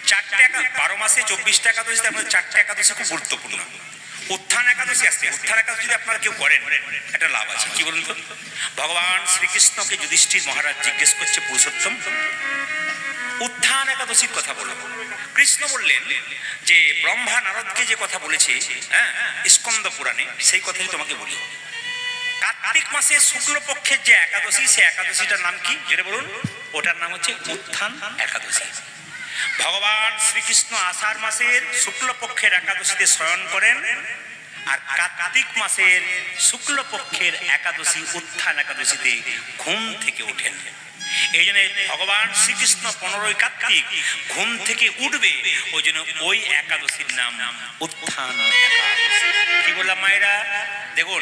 চারটে 12 মাসে 24টা একাদশী, তার মধ্যে 4টে একাদশী খুব গুরুত্বপূর্ণ। উত্থান একাদশী আসছে, উত্থান একাদশী যদি আপনারা কেউ করেন একটা লাভ আছে। কি বলুন তো? ভগবান শ্রীকৃষ্ণকে যুধিষ্ঠির মহারাজ জিজ্ঞেস করছে, পুরুষোত্তম উত্থান একাদশীর কথা বলো। কৃষ্ণ বললেন যে ব্রহ্মা নারদকে যে কথা বলেছে, হ্যাঁ, স্কন্দ পুরাণে, সেই কথাই তোমাকে বলি। কার্তিক মাসে শুক্লপক্ষের যে একাদশী, সে একাদশীটার নাম কি যেটা বলুন? ওটার নাম হচ্ছে উত্থান একাদশী। ভগবান শ্রীকৃষ্ণ আষাঢ় মাসের শুক্লপক্ষের একাদশীতে শয়ন করেন, আর কার্তিক মাসের শুক্লপক্ষের একাদশী উত্থান একাদশীতে ঘুম থেকে ওঠেন। এই জন্য ভগবান শ্রীকৃষ্ণ 15ই কার্তিক ঘুম থেকে উঠবে, ওই জন্য ওই একাদশীর নাম উত্থান একাদশী। কি বললাম মায়েরা? দেখুন,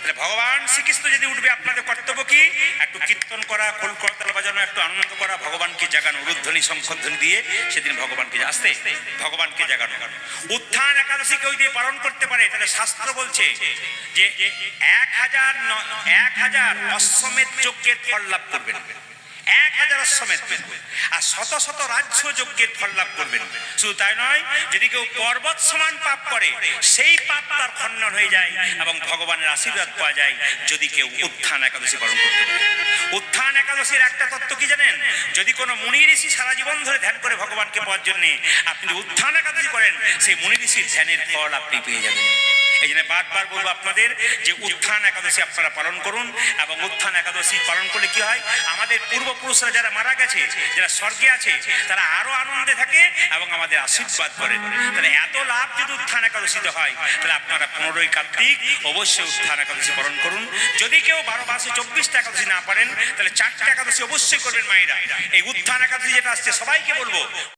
তাহলে ভগবান শ্রীকৃষ্ণ যদি উঠবে, আপনাদের কর্তব্য কি? একটু কীর্তন করা, খোল করতাল বাজানো, একটু আনন্দ করা, ভগবানকে জাগানো, উলুধ্বনি শঙ্খধ্বনি দিয়ে সেদিন ভগবানকে আসতে ভগবানকে জাগানো। উত্থান একাদশী কেউ দিয়ে পালন করতে পারে, তাহলে শাস্ত্র বলছে যে 1000 অশ্বমেধ যজ্ঞের ফল লাভ করবেন, 1000 অশ্বমেধ, আর শত শত রাজ্য যজ্ঞের ফল লাভ করবেন। শুধু তাই নয়, যদি কেউ পর্বত সমান পাপ করে, সেই পাপ তার খণ্ডন হয়ে যায় এবং ভগবানের আশীর্বাদ পাওয়া যায় যদি কেউ উত্থান একাদশী পালন করতে পারে। উত্থান একাদশীর একটা তত্ত্ব কি জানেন? যদি কোনো মুনি ঋষি সারা জীবন ধরে ধ্যান করে ভগবানকে পাওয়ার জন্য, আপনি উত্থান একাদশী করেন, সেই মুনি ঋষির ধ্যানের ফল আপনি পেয়ে যাবেন। এই জন্য বারবার বলবো আপনাদের যে উত্থান একাদশী আপনারা পালন করুন। এবং উত্থান একাদশী পালন করলে কি হয়? আমাদের পূর্বপুরুষরা যারা মারা গেছে, যারা স্বর্গে আছে, তারা আরো আনন্দে থাকে এবং আমাদের আশীর্বাদ করেন। তাহলে এত লাভ যদি উত্থান একাদশীতে হয়, তাহলে আপনারা 15ই কার্তিক অবশ্যই উত্থান একাদশী পালন করুন। যদি কেউ 12 মাসে 24টা একাদশী না পারেন, তাহলে 4টে একাদশী অবশ্যই করবেন মায়েরা। এই উত্থান একাদশী যেটা আসছে, সবাইকে বলবো